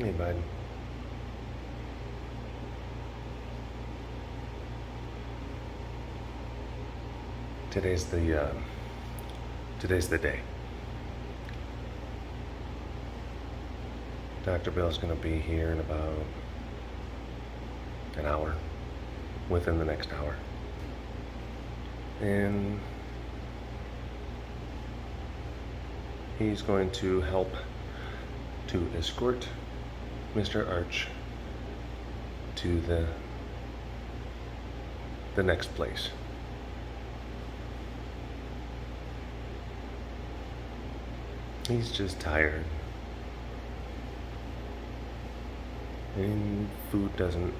Hey, bud. Today's the day. Dr. Bill's gonna be here in about an hour, within the next hour. And he's going to help to escort Mr. Arch to the next place. He's just tired. And food doesn't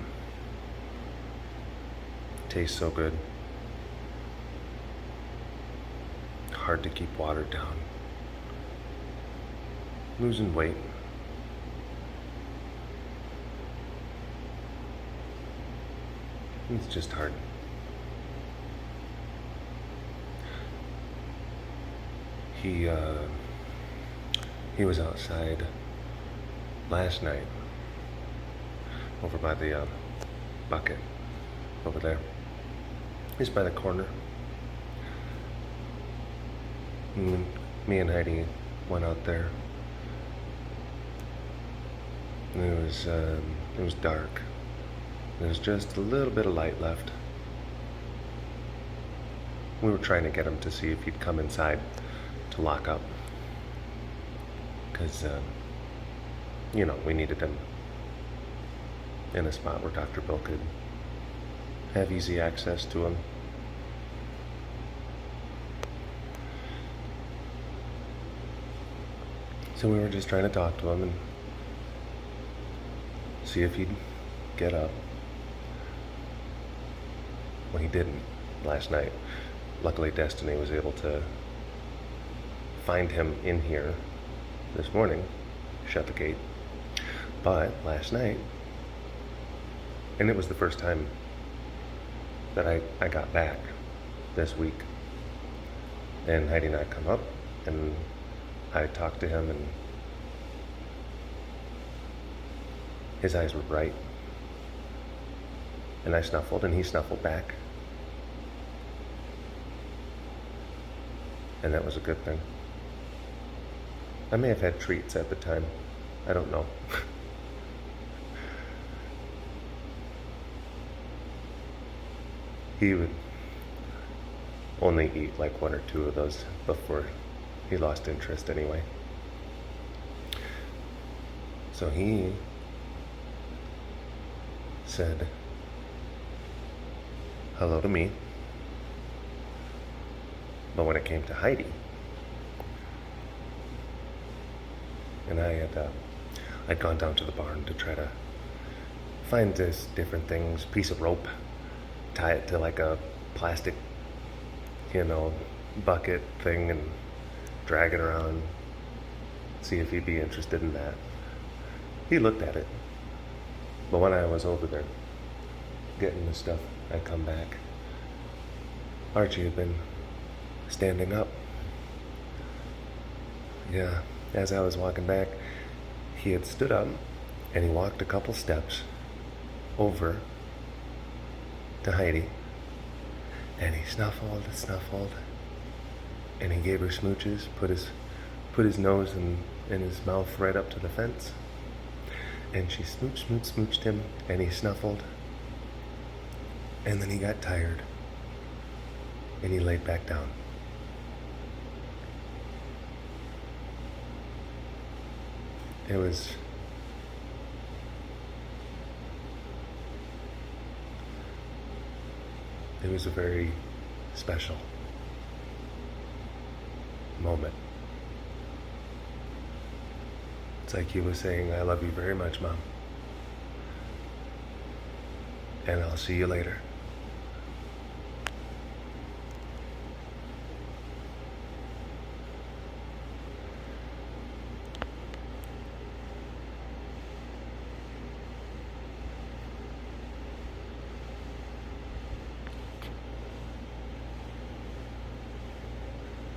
taste so good. Hard to keep watered down. Losing weight. It's just hard. He was outside last night over by the bucket over there. He's by the corner. And me and Heidi went out there. And it was dark. There was just a little bit of light left. We were trying to get him to see if he'd come inside to lock up. Because, we needed him in a spot where Dr. Bill could have easy access to him. So we were just trying to talk to him and see if he'd get up. Well, he didn't last night. Luckily, Destiny was able to find him in here this morning, shut the gate. But last night, and it was the first time that I got back this week, and Heidi and I come up, and I talked to him, and his eyes were bright, and I snuffled, and he snuffled back, and that was a good thing. I may have had treats at the time. I don't know. He would only eat like one or two of those before he lost interest anyway. So he said hello to me. But when it came to Heidi, and I'd gone down to the barn to try to find this different things, piece of rope, tie it to like a plastic, bucket thing and drag it around, see if he'd be interested in that. He looked at it. But when I was over there getting the stuff, I come back. Archie had been standing up. Yeah, as I was walking back, he had stood up and he walked a couple steps over to Heidi, and he snuffled, and he gave her smooches, put his nose and his mouth right up to the fence, and she smooched him, and he snuffled, and then he got tired, and he laid back down. It was a very special moment. It's like he was saying, I love you very much, Mom. And I'll see you later.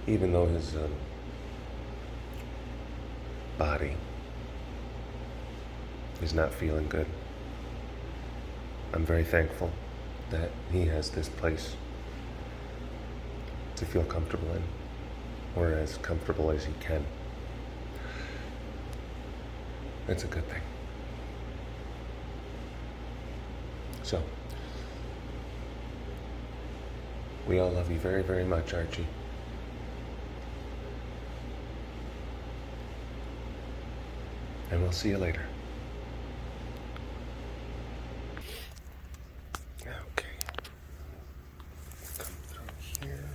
Even though his body is not feeling good. I'm very thankful that he has this place to feel comfortable in, or as comfortable as he can. That's a good thing. So, we all love you very, very much, Archie. And we'll see you later. Okay. Come through here.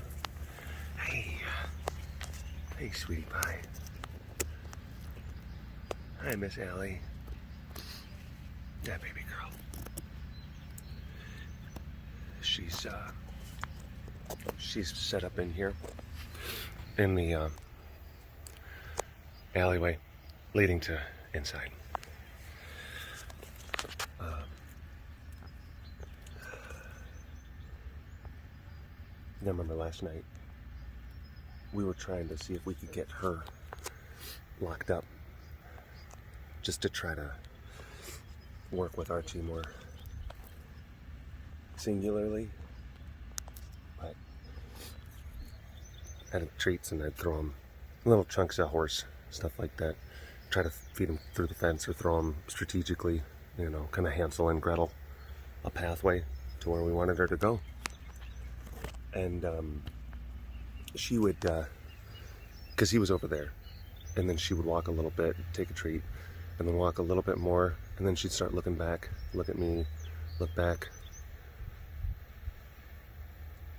Hey. Hey, sweetie pie. Hi, Miss Allie. That baby girl. She's set up in here in the alleyway leading to inside. I remember last night we were trying to see if we could get her locked up, just to try to work with Archie more singularly. But I'd have treats and I'd throw him little chunks of horse, stuff like that. Try to feed him through the fence or throw him strategically, you know, kind of Hansel and Gretel a pathway to where we wanted her to go. And she would, because he was over there, and then she would walk a little bit, take a treat, and then walk a little bit more, and then she'd start looking back, look at me, look back,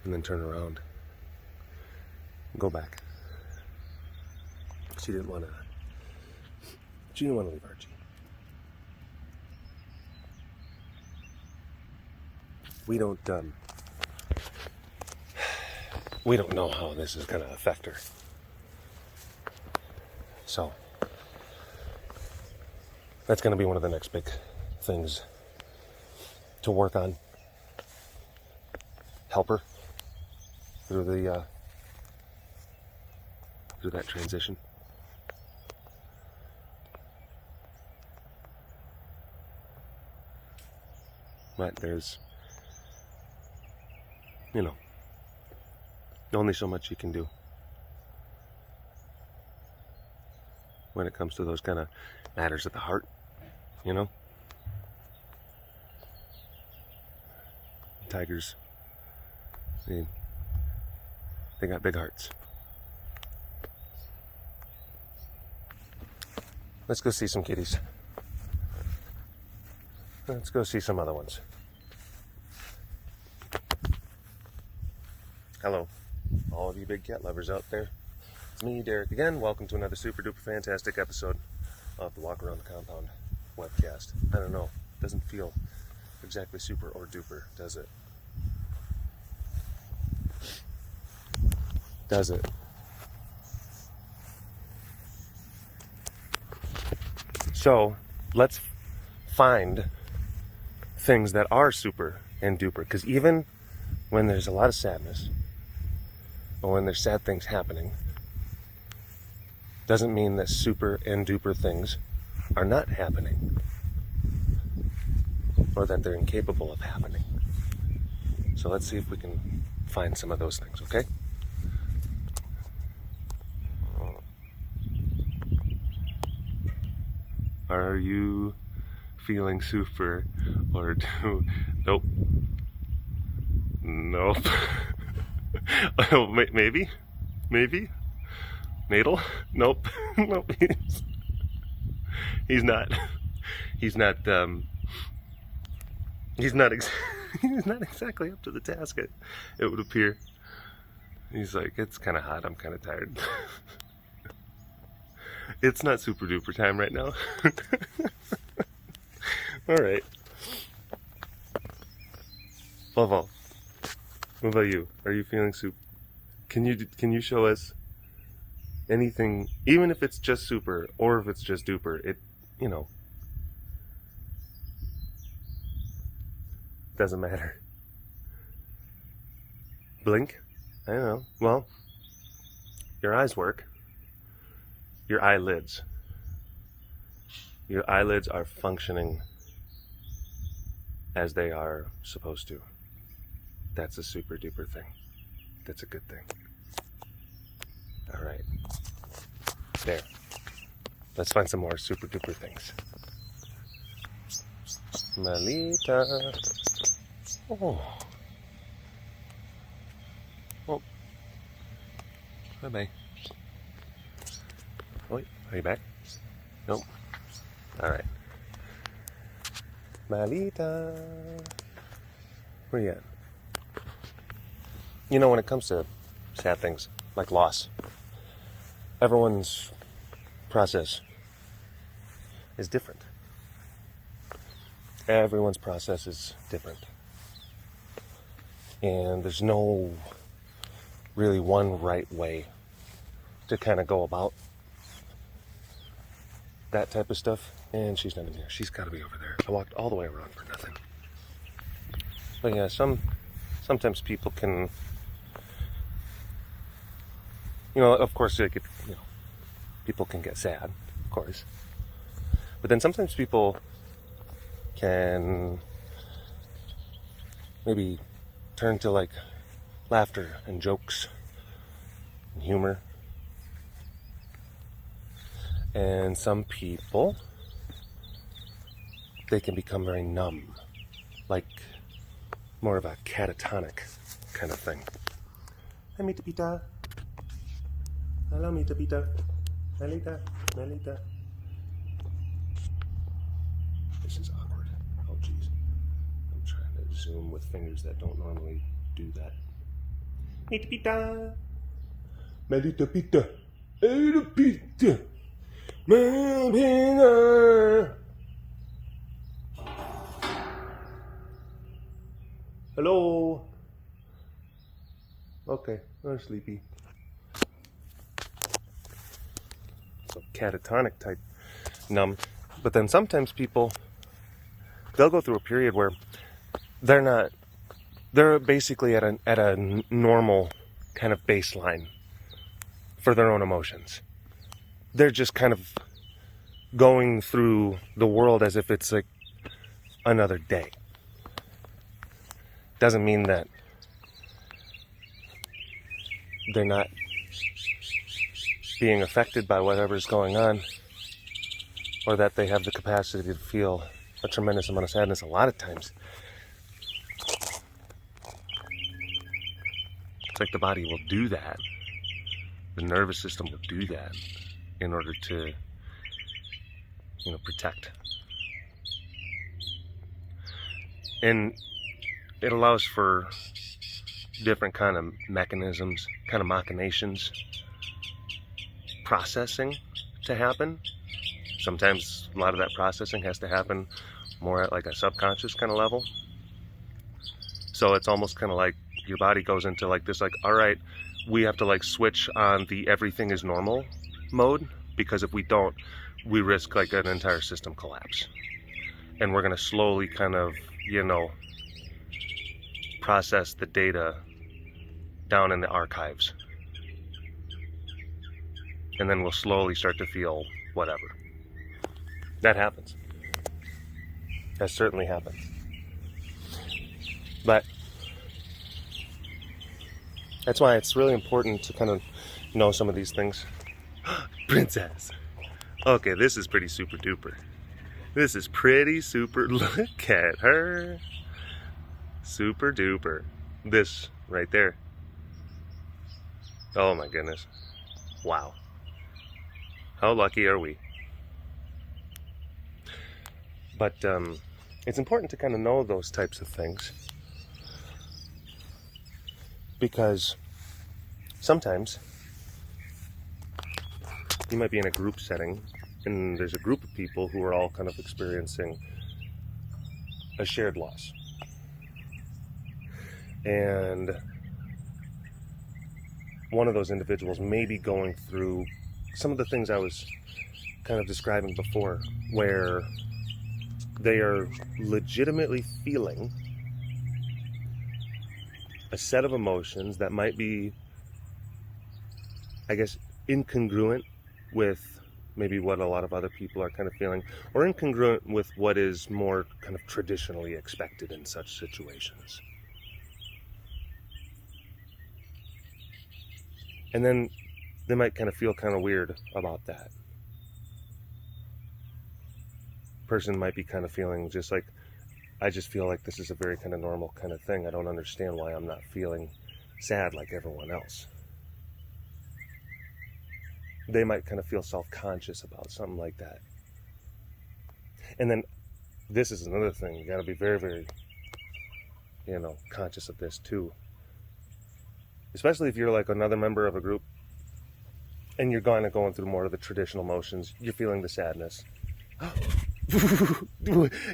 and then turn around, go back. She didn't want to leave Archie. We don't know how this is going to affect her. So, that's going to be one of the next big things to work on. Help her through that transition. But there's, you know, only so much you can do when it comes to those kind of matters at the heart, you know? Tigers, they got big hearts. Let's go see some kitties. Let's go see some other ones. Hello, all of you big cat lovers out there. It's me, Derek, again. Welcome to another super duper fantastic episode of the Walk Around the Compound webcast. I don't know, doesn't feel exactly super or duper, does it? Does it? So, let's find things that are super and duper, because even when there's a lot of sadness, or when there's sad things happening, doesn't mean that super and duper things are not happening, or that they're incapable of happening. So let's see if we can find some of those things, okay? Are you feeling super or do? Nope. Nope. Oh, maybe? Natal? Nope. Nope. He's not. He's not exactly up to the task, it would appear. He's like, it's kind of hot, I'm kind of tired. It's not super duper time right now. Alright. Volvo, what about you? Are you feeling super? Can you show us anything, even if it's just super or if it's just duper? It, you know, doesn't matter. Blink? I don't know. Well, your eyes work. Your eyelids. Your eyelids are functioning as they are supposed to. That's a super duper thing. That's a good thing. All right. There. Let's find some more super duper things. Malita. Oh. Oh. Bye-bye. Wait, are you back? Nope. All right. Malita. Where you at? You know, when it comes to sad things like loss, everyone's process is different. Everyone's process is different. And there's no really one right way to kind of go about that type of stuff. And she's not in here. She's got to be over there. I walked all the way around for nothing. But yeah, sometimes people can, you know, of course, people can get sad, of course. But then sometimes people can maybe turn to like laughter and jokes and humor. And some people, they can become very numb, like more of a catatonic kind of thing. Hi, Mita Pita. Hello, Mita Pita. Melita, Melita. This is awkward. Oh, jeez. I'm trying to zoom with fingers that don't normally do that. Mita Pita. Melita Pita. Melita Pita. Melita. Hello. Okay, I'm sleepy. So catatonic type numb. But then sometimes people, they'll go through a period where they're basically at a normal kind of baseline for their own emotions. They're just kind of going through the world as if it's like another day. Doesn't mean that they're not being affected by whatever's going on, or that they have the capacity to feel a tremendous amount of sadness. A lot of times, it's like the body will do that. The nervous system will do that in order to, protect. And it allows for different kind of mechanisms, kind of machinations, processing to happen. Sometimes a lot of that processing has to happen more at like a subconscious kind of level. So it's almost kind of like your body goes into like this, like, all right, we have to like switch on the everything is normal mode, because if we don't, we risk like an entire system collapse. And we're going to slowly kind of, process the data down in the archives. And then we'll slowly start to feel whatever. That happens. That certainly happens. But that's why it's really important to kind of know some of these things. Princess. Okay, this is pretty super duper. This is pretty super. Look at her. Super duper. This right there. Oh my goodness. Wow. How lucky are we? But it's important to kind of know those types of things, because sometimes you might be in a group setting and there's a group of people who are all kind of experiencing a shared loss. And one of those individuals may be going through some of the things I was kind of describing before, where they are legitimately feeling a set of emotions that might be, I guess, incongruent with maybe what a lot of other people are kind of feeling, or incongruent with what is more kind of traditionally expected in such situations. And then they might kind of feel kind of weird about that. Person might be kind of feeling just like, I just feel like this is a very kind of normal kind of thing. I don't understand why I'm not feeling sad like everyone else. They might kind of feel self-conscious about something like that. And then this is another thing. You got to be very, very, conscious of this too. Especially if you're like another member of a group and you're kind of going through more of the traditional motions. You're feeling the sadness.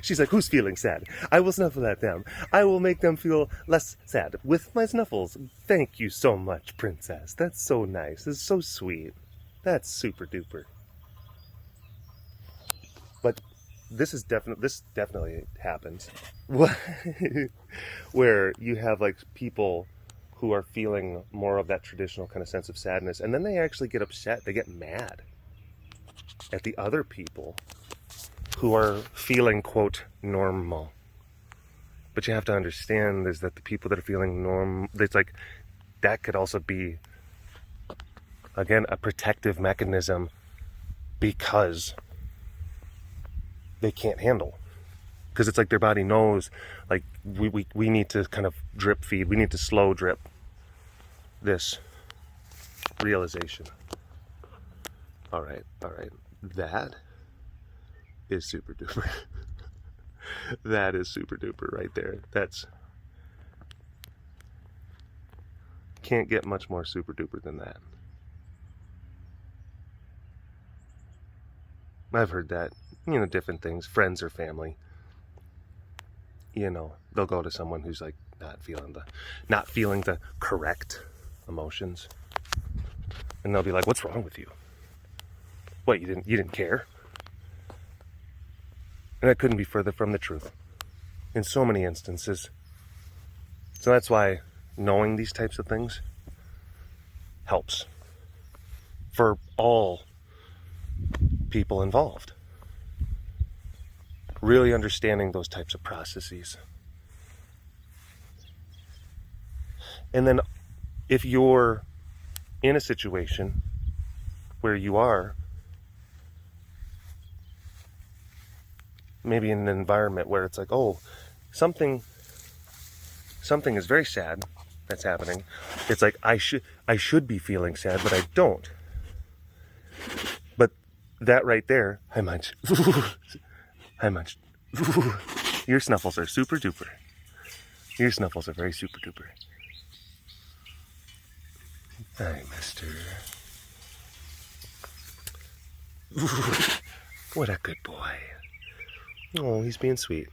She's like, who's feeling sad? I will snuffle at them. I will make them feel less sad with my snuffles. Thank you so much, princess. That's so nice. It's so sweet. That's super duper. But this definitely happens. Where you have like people who are feeling more of that traditional kind of sense of sadness, and then they actually get upset. They get mad at the other people who are feeling, quote, normal. But you have to understand is that the people that are feeling normal, it's like, that could also be, again, a protective mechanism because they can't handle. Because it's like their body knows, like, we need to kind of drip feed, we need to slow drip this realization. All right. That is super duper. That is super duper right there. That's, can't get much more super duper than that. I've heard that, different things, friends or family, they'll go to someone who's like not feeling the correct emotions, and they'll be like, what's wrong with you? What, you didn't care? And that couldn't be further from the truth in so many instances. So that's why knowing these types of things helps for all people involved. Really understanding those types of processes. And then if you're in a situation where you are maybe in an environment where it's like, oh, something is very sad that's happening. It's like I should be feeling sad, but I don't. But that right there, hi Munch. Hi Munch. Your snuffles are super duper. Your snuffles are very super duper. Hi, mister. What a good boy. Oh, he's being sweet.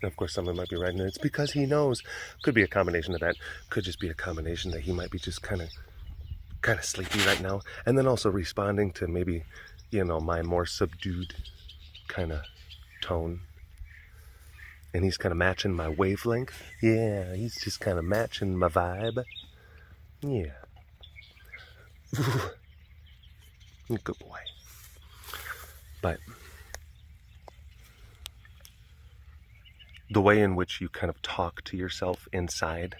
And of course, someone might be writing it's because he knows. Could be a combination of that. Could just be a combination that he might be just kind of sleepy right now, and then also responding to maybe, my more subdued kind of tone. And he's kind of matching my wavelength. Yeah, he's just kind of matching my vibe. Yeah. Good boy. But the way in which you kind of talk to yourself inside,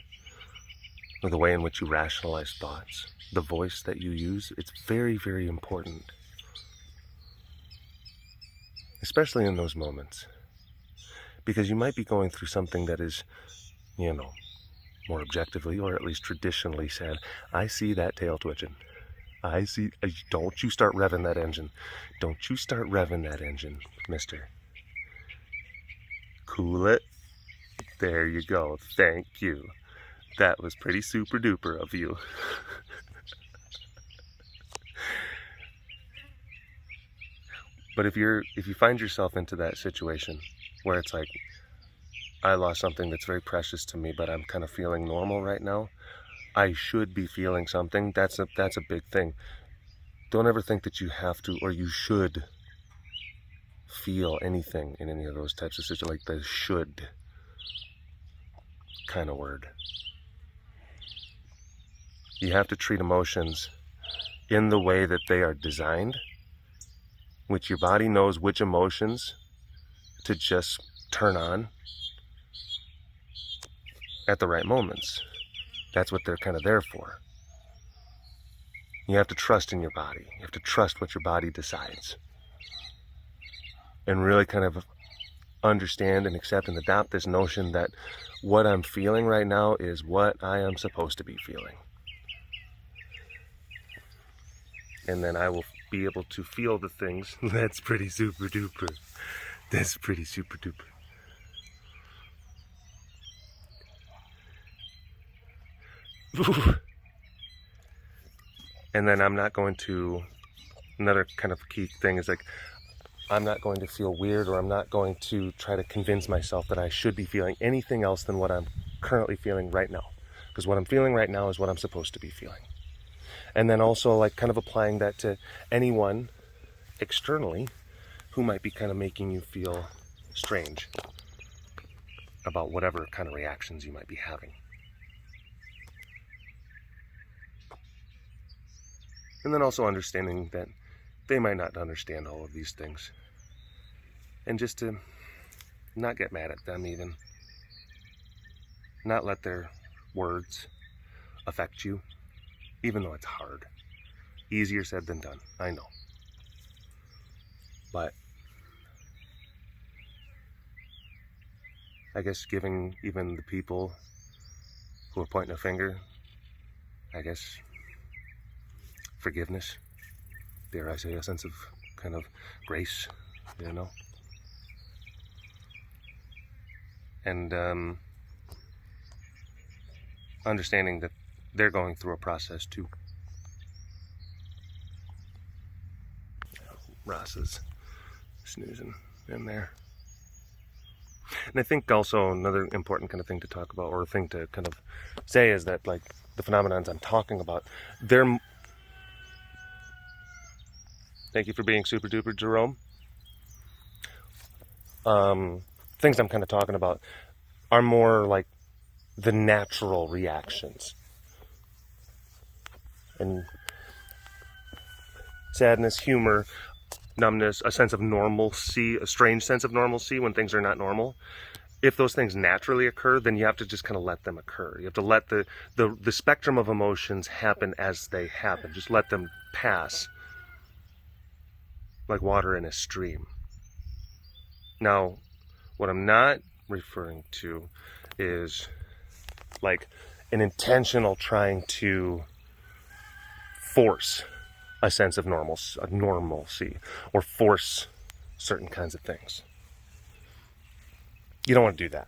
or the way in which you rationalize thoughts, the voice that you use, it's very, very important. Especially in those moments. Because you might be going through something that is, more objectively, or at least traditionally sad. I see that tail twitching. I see, don't you start revving that engine. Don't you start revving that engine, mister. Cool it. There you go. Thank you. That was pretty super duper of you. But if you find yourself into that situation where it's like, I lost something that's very precious to me, but I'm kind of feeling normal right now, I should be feeling something. That's a big thing. Don't ever think that you have to or you should feel anything in any of those types of situations, like the should kind of word. You have to treat emotions in the way that they are designed, which your body knows which emotions to just turn on at the right moments. That's what they're kind of there for. You have to trust in your body. You have to trust what your body decides. And really kind of understand and accept and adopt this notion that what I'm feeling right now is what I am supposed to be feeling. And then I will be able to feel the things. That's pretty super duper. That's pretty super duper. Ooh. And then I'm not going to, another kind of key thing is like, I'm not going to feel weird, or I'm not going to try to convince myself that I should be feeling anything else than what I'm currently feeling right now. Because what I'm feeling right now is what I'm supposed to be feeling. And then also like kind of applying that to anyone externally who might be kind of making you feel strange about whatever kind of reactions you might be having. And then also understanding that they might not understand all of these things. And just to not get mad at them even. Not let their words affect you, even though it's hard. Easier said than done, I know. But I guess giving even the people who are pointing a finger, I guess, forgiveness, dare I say, a sense of kind of grace, you know? And understanding that they're going through a process too. Ross is snoozing in there. And I think also another important kind of thing to talk about, or thing to kind of say, is that like the phenomenons I'm talking about, they're... Thank you for being super duper, Jerome. Things I'm kind of talking about are more like the natural reactions. And sadness, humor, numbness, a sense of normalcy, a strange sense of normalcy when things are not normal. If those things naturally occur, then you have to just kind of let them occur. You have to let the spectrum of emotions happen as they happen. Just let them pass like water in a stream. Now, what I'm not referring to is like an intentional trying to force a sense of normalcy, or force certain kinds of things. You don't want to do that.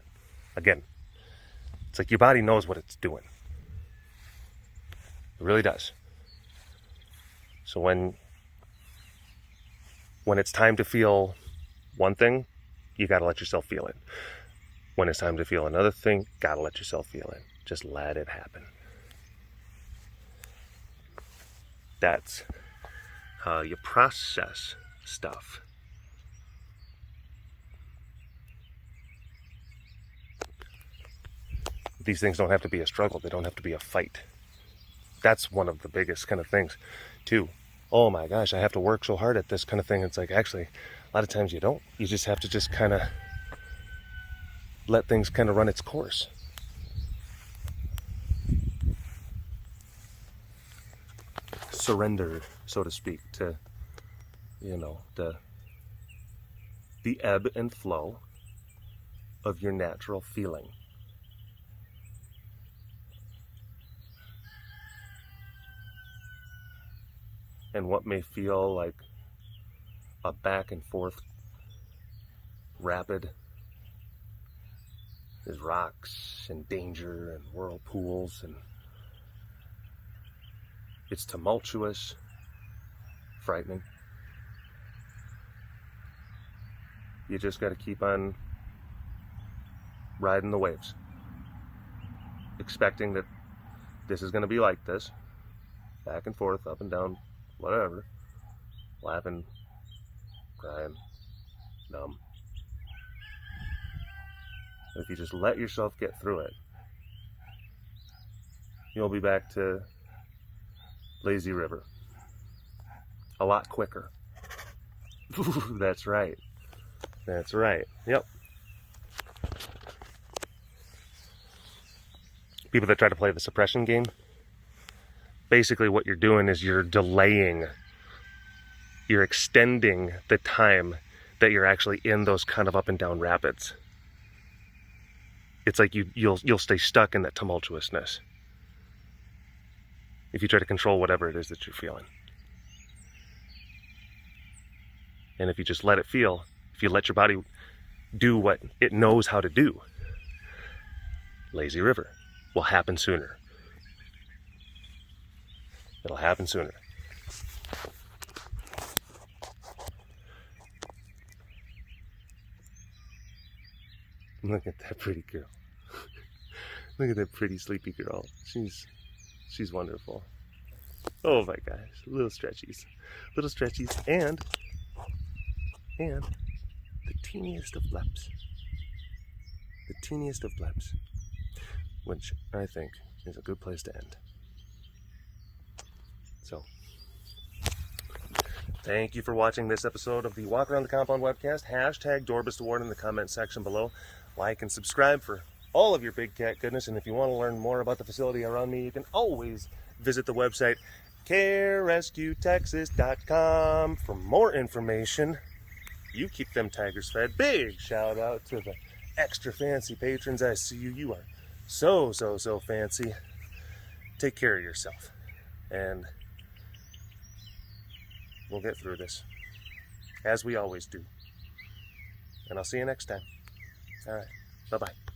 Again, it's like your body knows what it's doing. It really does. So when it's time to feel one thing, you got to let yourself feel it. When it's time to feel another thing, got to let yourself feel it. Just let it happen. That's how you process stuff. These things don't have to be a struggle. They don't have to be a fight. That's one of the biggest kind of things, too. Oh my gosh, I have to work so hard at this kind of thing. It's like, actually, a lot of times you don't. You just have to just kind of let things kind of run its course. Surrender, so to speak, to, you know, the ebb and flow of your natural feeling. And what may feel like a back and forth rapid is rocks and danger and whirlpools, and it's tumultuous, frightening. You just got to keep on riding the waves, expecting that this is going to be like this, back and forth, up and down, whatever, laughing, crying, numb. If you just let yourself get through it, you'll be back to Lazy river. A lot quicker. That's right. That's right. Yep. People that try to play the suppression game, basically what you're doing is you're delaying, you're extending the time that you're actually in those kind of up and down rapids. It's like you'll stay stuck in that tumultuousness if you try to control whatever it is that you're feeling. And if you just let it feel, if you let your body do what it knows how to do, lazy river will happen sooner. It'll happen sooner. Look at that pretty girl. Look at that pretty sleepy girl. She's wonderful. Oh my gosh, little stretchies, and the teeniest of bleps. The teeniest of bleps, which I think is a good place to end. So, thank you for watching this episode of the Walk Around the Compound webcast. Hashtag Dorbist Award in the comment section below. Like and subscribe for all of your big cat goodness. And if you want to learn more about the facility around me, you can always visit the website carerescuetexas.com for more information. You keep them tigers fed. Big shout out to the extra fancy patrons. I see you. You are so fancy. Take care of yourself. And we'll get through this, as we always do. And I'll see you next time. All right. Bye-bye.